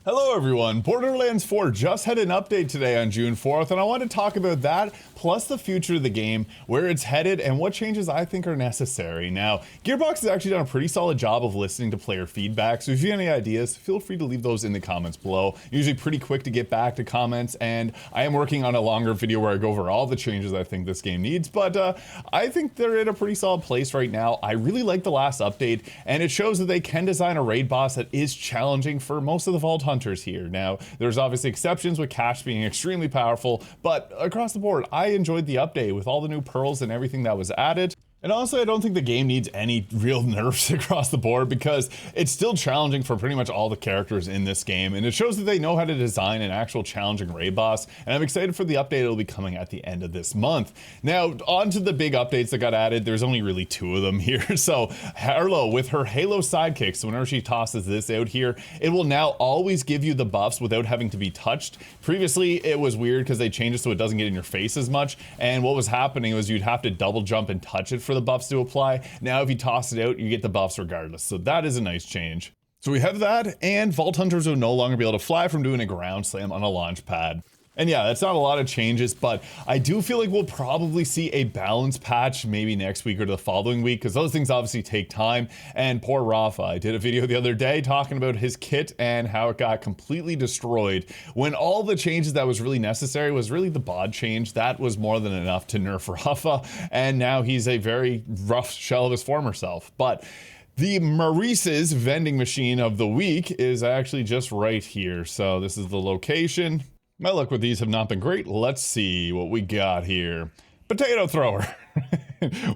Hello everyone, Borderlands 4 just had an update today on June 4th, and I want to talk about that, plus the future of the game, where it's headed, and what changes I think are necessary. Now, Gearbox has actually done a pretty solid job of listening to player feedback, so if you have any ideas, feel free to leave those in the comments below. Usually pretty quick to get back to comments, and I am working on a longer video where I go over all the changes I think this game needs, but I think they're in a pretty solid place right now. I really like the last update, and it shows that they can design a raid boss that is challenging for most of the Vault Hunters here. Now, there's obviously exceptions with Cash being extremely powerful, but across the board, I enjoyed the update with all the new pearls and everything that was added. And honestly, I don't think the game needs any real nerfs across the board because it's still challenging for pretty much all the characters in this game, and it shows that they know how to design an actual challenging raid boss, and I'm excited for the update that'll be coming at the end of this month. Now, on to the big updates that got added. There's only really two of them here. So, Harlowe, with her Halo sidekick, so whenever she tosses this out here, it will now always give you the buffs without having to be touched. Previously, it was weird because they changed it so it doesn't get in your face as much, and what was happening was you'd have to double jump and touch it for the buffs to apply. Now if you toss it out, you get the buffs regardless, so that is a nice change. So we have that, and Vault Hunters will no longer be able to fly from doing a ground slam on a launch pad. And yeah, that's not a lot of changes, but I do feel like we'll probably see a balance patch maybe next week or the following week, because those things obviously take time. And poor Rafa, I did a video the other day talking about his kit and how it got completely destroyed when all the changes that was really necessary was really the bod change. That was more than enough to nerf Rafa, and now he's a very rough shell of his former self. But the Maurice's vending machine of the week is actually just right here. So this is the location. My luck with these have not been great. Let's see what we got here. Potato thrower.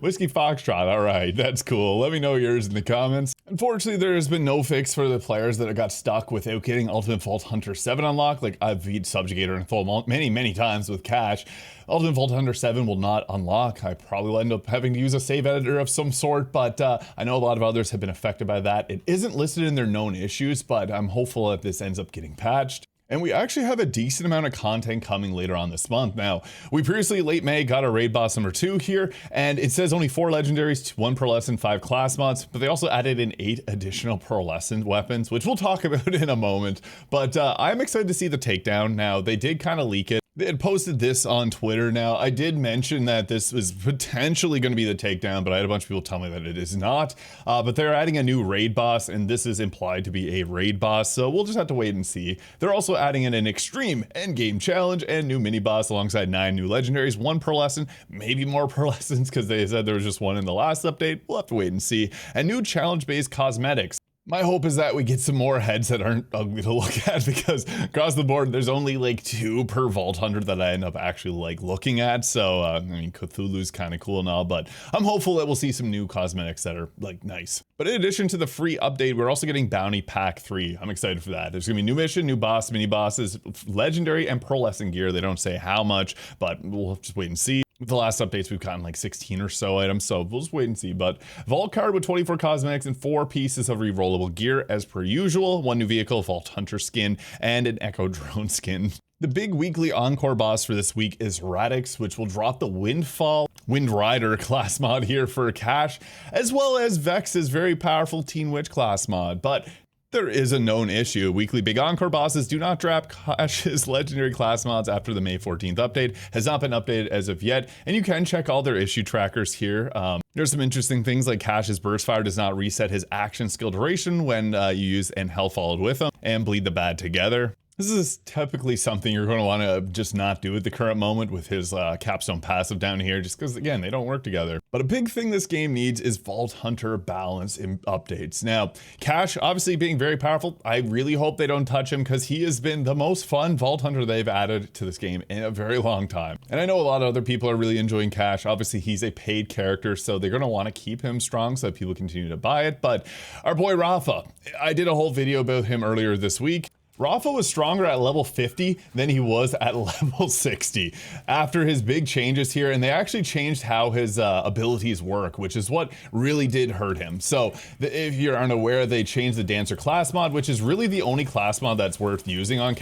Whiskey Foxtrot, all right, that's cool. Let me know yours in the comments. Unfortunately, there has been no fix for the players that got stuck without getting Ultimate Vault Hunter 7 unlocked. Like, I've beat Subjugator and Thol many times with Cash. Ultimate Vault Hunter 7 will not unlock. I probably will end up having to use a save editor of some sort, but I know a lot of others have been affected by that. It isn't listed in their known issues, but I'm hopeful that this ends up getting patched. And we actually have a decent amount of content coming later on this month. Now, we previously, late May, got a raid boss number 2 here, and it says only 4 legendaries, 1 pearlescent, 5 class mods, but they also added in 8 additional pearlescent weapons, which we'll talk about in a moment. But I'm excited to see the takedown. Now, they did kind of leak it. They had posted this on Twitter. Now, I did mention that this was potentially going to be the takedown, but I had a bunch of people tell me that it is not. But they're adding a new raid boss, and this is implied to be a raid boss, so we'll just have to wait and see. They're also adding in an extreme endgame challenge and new mini boss alongside 9 new legendaries, 1 pearlescent, maybe more pearlescents because they said there was just 1 in the last update. We'll have to wait and see. And new challenge-based cosmetics. My hope is that we get some more heads that aren't ugly to look at, because across the board, there's only like 2 per Vault Hunter that I end up actually like looking at. So, I mean, Cthulhu's kind of cool and all, but I'm hopeful that we'll see some new cosmetics that are like nice. But in addition to the free update, we're also getting Bouty Pack 3. I'm excited for that. There's gonna be new mission, new boss, mini bosses, legendary and pearlescent gear. They don't say how much, but we'll just wait and see. With the last updates, we've gotten like 16 or so items, so we'll just wait and see. But Vault card with 24 cosmetics and 4 pieces of rerollable gear as per usual, 1 new vehicle, Vault Hunter skin, and an Echo Drone skin. The big weekly Encore Boss for this week is Radix, which will drop the Windfall Wind Rider class mod here for Cash, as well as Vex's very powerful Teen Witch class mod. But there is a known issue. Weekly big Encore bosses do not drop Cash's legendary class mods after the May 14th update. Has not been updated as of yet, and you can check all their issue trackers here. There's some interesting things like Cash's Burst Fire does not reset his action skill duration when you use and Hell Followed with him, and Bleed the Bad together. This is typically something you're going to want to just not do at the current moment with his capstone passive down here, just because, again, they don't work together. But a big thing this game needs is Vault Hunter balance in updates. Now, Cash, obviously being very powerful, I really hope they don't touch him, because he has been the most fun Vault Hunter they've added to this game in a very long time. And I know a lot of other people are really enjoying Cash. Obviously, he's a paid character, so they're going to want to keep him strong so that people continue to buy it. But our boy Rafa, I did a whole video about him earlier this week. Rafa was stronger at level 50 than he was at level 60 after his big changes here, and they actually changed how his abilities work, which is what really did hurt him. So if you aren't aware, they changed the Dancer class mod, which is really the only class mod that's worth using on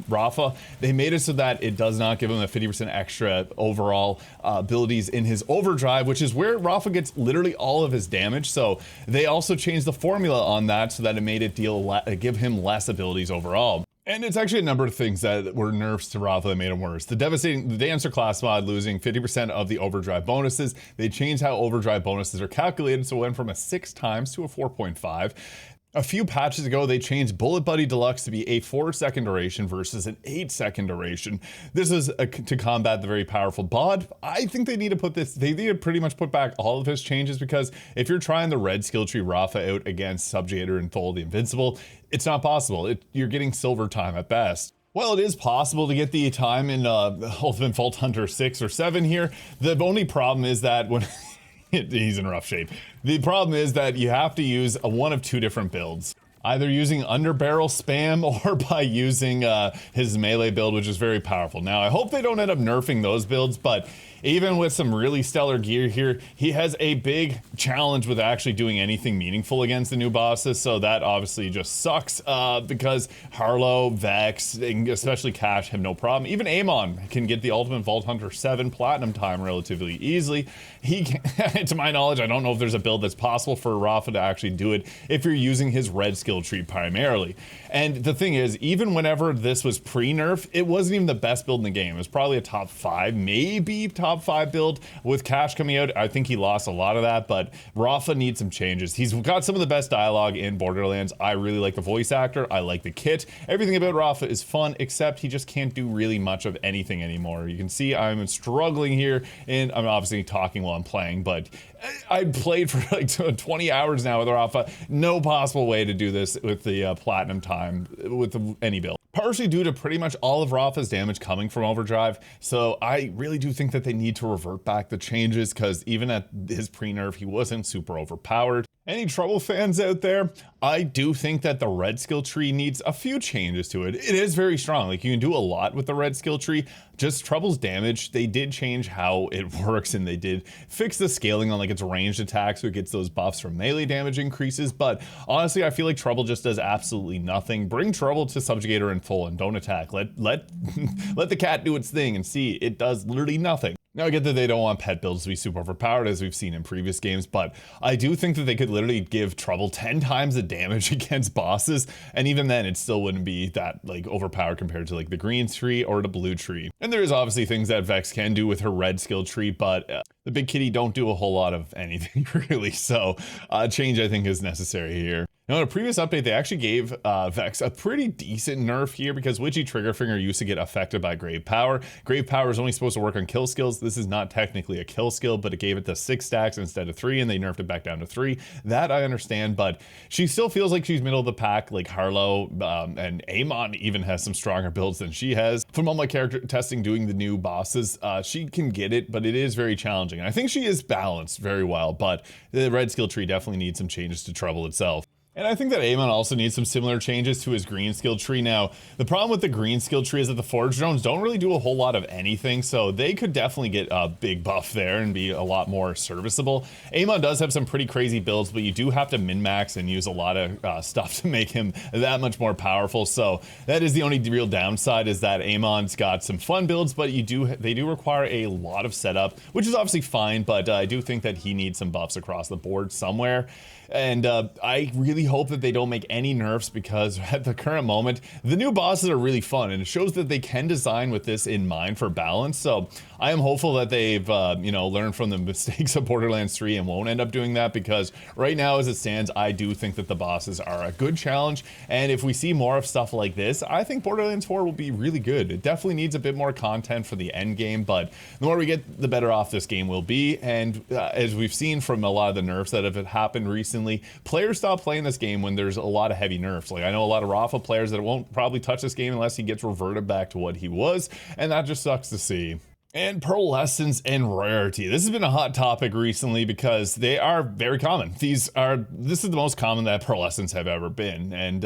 Rafa. They made it so that it does not give him a 50% extra overall abilities in his overdrive, which is where Rafa gets literally all of his damage. So they also changed the formula on that so that it made it give him less abilities abilities overall. And it's actually a number of things that were nerfs to Rafa that made him worse. The Dancer class mod losing 50% of the overdrive bonuses. They changed how overdrive bonuses are calculated, so it went from a 6 times to a 4.5. A few patches ago, they changed Bullet Buddy Deluxe to be a 4-second duration versus an 8-second duration. This is to combat the very powerful bod. I think they need to pretty much put back all of his changes, because if you're trying the red skill tree Rafa out against Subjugator and Thole the Invincible, it's not possible. You're getting silver time at best. Well, it is possible to get the time in Ultimate Vault Hunter 6 or 7 here. The only problem is that when he's in rough shape. The problem is that you have to use one of 2 different builds. Either using underbarrel spam or by using his melee build, which is very powerful. Now, I hope they don't end up nerfing those builds, but even with some really stellar gear here, he has a big challenge with actually doing anything meaningful against the new bosses, so that obviously just sucks, because Harlowe, Vex, and especially Cash have no problem. Even Amon can get the Ultimate Vault Hunter 7 Platinum time relatively easily. He can, to my knowledge, I don't know if there's a build that's possible for Rafa to actually do it if you're using his red skill tree primarily. And the thing is, even whenever this was pre-nerf, it wasn't even the best build in the game. It was probably a top 5, maybe top 5 build. With Cash coming out, I think he lost a lot of that, but Rafa needs some changes. He's got some of the best dialogue in Borderlands. I really like the voice actor. I like the kit. Everything about Rafa is fun, except he just can't do really much of anything anymore. You can see I'm struggling here, and I'm obviously talking while I'm playing, but I played for like 20 hours now with Rafa. No possible way to do this with the platinum time with any build. Partially due to pretty much all of Rafa's damage coming from overdrive, so I really do think that they need to revert back the changes, because even at his pre-nerf, he wasn't super overpowered. Any Trouble fans out there? I do think that the red skill tree needs a few changes to it. It is very strong. Like, you can do a lot with the red skill tree. Just Trouble's damage, they did change how it works, and they did fix the scaling on like its ranged attacks, so it gets those buffs from melee damage increases. But honestly, I feel like Trouble just does absolutely nothing. Bring Trouble to Subjugator and Thole and don't attack. Let the cat do its thing and see it does literally nothing. Now, I get that they don't want pet builds to be super overpowered, as we've seen in previous games, but I do think that they could literally give Trouble 10 times the damage against bosses, and even then, it still wouldn't be that like overpowered compared to like the green tree or the blue tree. And there is obviously things that Vex can do with her red skill tree, but the big kitty don't do a whole lot of anything really, so change I think is necessary here. Now, in a previous update, they actually gave Vex a pretty decent nerf here, because Witchy Triggerfinger used to get affected by Grave Power. Grave Power is only supposed to work on kill skills. This is not technically a kill skill, but it gave it the 6 stacks instead of 3, and they nerfed it back down to 3. That I understand, but she still feels like she's middle of the pack, like Harlowe, and Amon even has some stronger builds than she has. From all my character testing doing the new bosses, she can get it, but it is very challenging. And I think she is balanced very well, but the red skill tree definitely needs some changes to Trouble itself. And I think that Amon also needs some similar changes to his green skill tree. Now, the problem with the green skill tree is that the Forge Drones don't really do a whole lot of anything, so they could definitely get a big buff there and be a lot more serviceable. Amon does have some pretty crazy builds, but you do have to min-max and use a lot of stuff to make him that much more powerful, so that is the only real downside, is that Amon's got some fun builds, but they do require a lot of setup, which is obviously fine, but I do think that he needs some buffs across the board somewhere. And I really hope that they don't make any nerfs, because at the current moment, the new bosses are really fun, and it shows that they can design with this in mind for balance. So I am hopeful that they've learned from the mistakes of Borderlands 3 and won't end up doing that, because right now as it stands, I do think that the bosses are a good challenge. And if we see more of stuff like this, I think Borderlands 4 will be really good. It definitely needs a bit more content for the end game, but the more we get, the better off this game will be. And as we've seen from a lot of the nerfs that have happened recently, players stop playing this game when there's a lot of heavy nerfs. Like, I know a lot of Rafa players that won't probably touch this game unless he gets reverted back to what he was, and that just sucks to see. And Pearlescents and Rarity. This has been a hot topic recently because they are very common. This is the most common that Pearlescents have ever been. And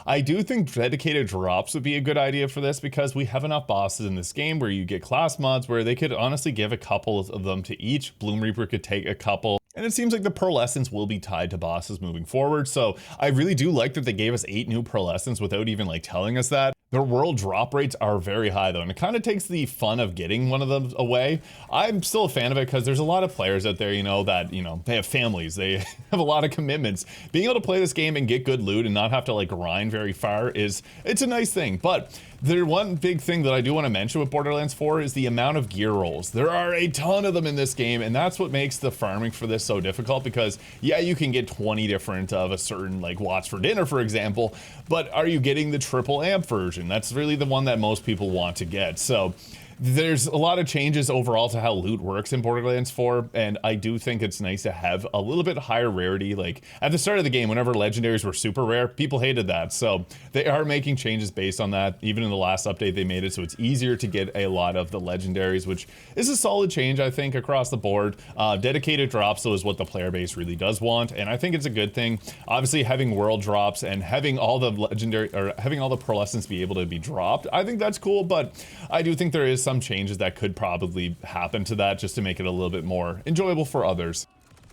I do think dedicated drops would be a good idea for this, because we have enough bosses in this game where you get class mods where they could honestly give a couple of them to each. Bloom Reaper could take a couple. And it seems like the Pearlescents will be tied to bosses moving forward. So I really do like that they gave us 8 new Pearlescents without even like telling us that. Their world drop rates are very high though, and it kind of takes the fun of getting one of them away. I'm still a fan of it because there's a lot of players out there, that, they have families, they have a lot of commitments. Being able to play this game and get good loot and not have to like grind very far it's a nice thing. But one big thing that I do want to mention with Borderlands 4 is the amount of gear rolls. There are a ton of them in this game, and that's what makes the farming for this so difficult because, yeah, you can get 20 different of a certain, like, watch for dinner, for example, but are you getting the triple amp version? That's really the one that most people want to get. So there's a lot of changes overall to how loot works in Borderlands 4, and I do think it's nice to have a little bit higher rarity. Like, at the start of the game, whenever legendaries were super rare, people hated that, so they are making changes based on that. Even in the last update, they made it so it's easier to get a lot of the legendaries, which is a solid change, I think, across the board. Dedicated drops, though, is what the player base really does want, and I think it's a good thing. Obviously, having world drops and having all the legendary, or having all the pearlescents be able to be dropped, I think that's cool, but I do think there is some changes that could probably happen to that just to make it a little bit more enjoyable for others.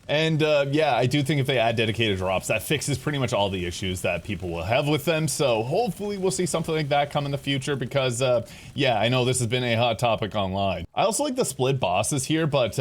And yeah, I do think if they add dedicated drops, that fixes pretty much all the issues that people will have with them. So hopefully we'll see something like that come in the future because, yeah, I know this has been a hot topic online. I also like the split bosses here, but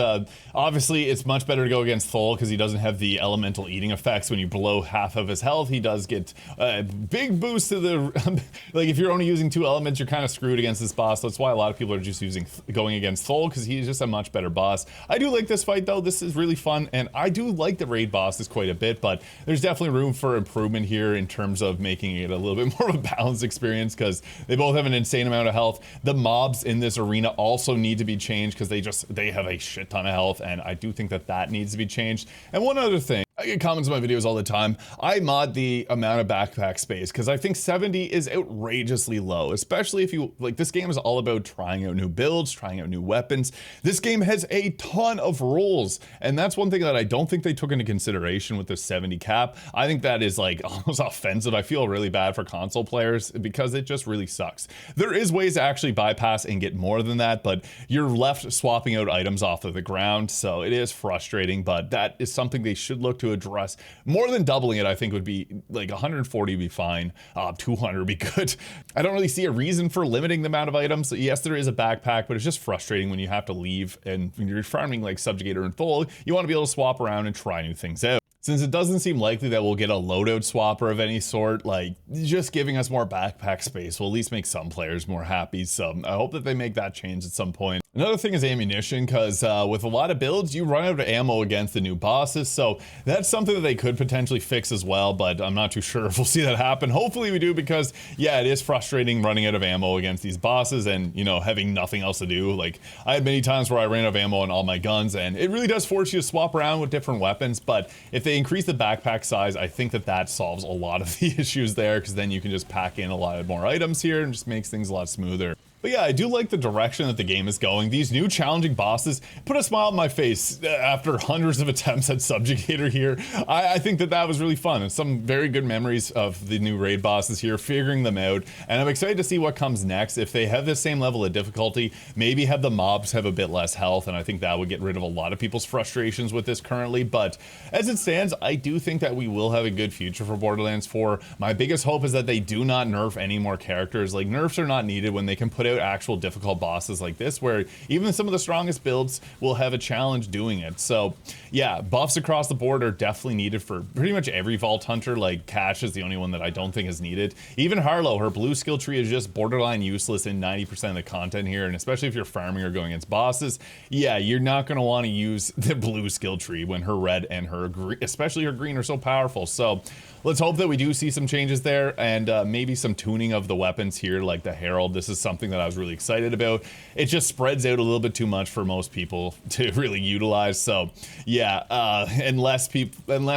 obviously it's much better to go against Thole because he doesn't have the elemental eating effects. When you blow half of his health, he does get a big boost to the, like if you're only using 2 elements, you're kind of screwed against this boss. That's why a lot of people are just going against Thole because he's just a much better boss. I do like this fight though. This is really fun, and I do like the raid bosses quite a bit, but there's definitely room for improvement here in terms of making it a little bit more of a balanced experience because they both have an insane amount of health. The mobs in this arena also need to be changed because they have a shit ton of health, and I do think that needs to be changed. And one other thing, I get comments on my videos all the time. I mod the amount of backpack space because I think 70 is outrageously low, especially if you, like, this game is all about trying out new builds, trying out new weapons. This game has a ton of rules, and that's one thing that I don't think they took into consideration with the 70 cap. I think that is like almost offensive. I feel really bad for console players because it just really sucks. There is ways to actually bypass and get more than that, but you're left swapping out items off of the ground, so it is frustrating, but that is something they should look to address. More than doubling it, I think would be like 140 would be fine, 200 would be good. I don't really see a reason for limiting the amount of items. Yes, there is a backpack, but it's just frustrating when you have to leave, and when you're farming like Subjugator and Thole, you want to be able to swap around and try new things out. Since it doesn't seem likely that we'll get a loadout swapper of any sort, like just giving us more backpack space will at least make some players more happy. So I hope that they make that change at some point. Another thing is ammunition, because with a lot of builds, you run out of ammo against the new bosses, so that's something that they could potentially fix as well, but I'm not too sure if we'll see that happen. Hopefully we do, because yeah, it is frustrating running out of ammo against these bosses and, having nothing else to do. Like, I had many times where I ran out of ammo on all my guns, and it really does force you to swap around with different weapons, but if they increase the backpack size, I think that solves a lot of the issues there, because then you can just pack in a lot of more items here and just makes things a lot smoother. But yeah, I do like the direction that the game is going. These new challenging bosses put a smile on my face after hundreds of attempts at Subjugator here. I think that was really fun, and some very good memories of the new raid bosses here, figuring them out, and I'm excited to see what comes next. If they have the same level of difficulty, maybe have the mobs have a bit less health, and I think that would get rid of a lot of people's frustrations with this currently. But as it stands, I do think that we will have a good future for Borderlands 4. My biggest hope is that they do not nerf any more characters. Like, nerfs are not needed when they can put out actual difficult bosses like this, where even some of the strongest builds will have a challenge doing it. So yeah, buffs across the board are definitely needed for pretty much every Vault Hunter. Like, Cash is the only one that I don't think is needed. Even Harlowe, her blue skill tree is just borderline useless in 90% of the content here, and especially if you're farming or going against bosses, yeah, you're not going to want to use the blue skill tree when her red and her green, especially her green, are so powerful. So let's hope that we do see some changes there, and maybe some tuning of the weapons here, like the Herald. This is something that I was really excited about. It just spreads out a little bit too much for most people to really utilize. So yeah, and less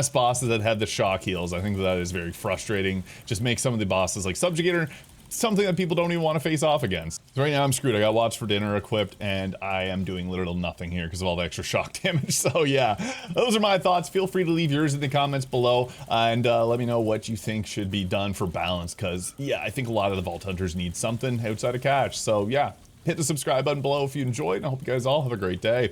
bosses that have the shock heals. I think that is very frustrating. Just make some of the bosses like Subjugator something that people don't even want to face off against. So right now I'm screwed. I got Watch for Dinner equipped, and I am doing literal nothing here because of all the extra shock damage. So yeah, those are my thoughts. Feel free to leave yours in the comments below, and let me know what you think should be done for balance, because yeah, I think a lot of the Vault Hunters need something outside of Cash. So yeah, hit the subscribe button below if you enjoyed, and I hope you guys all have a great day.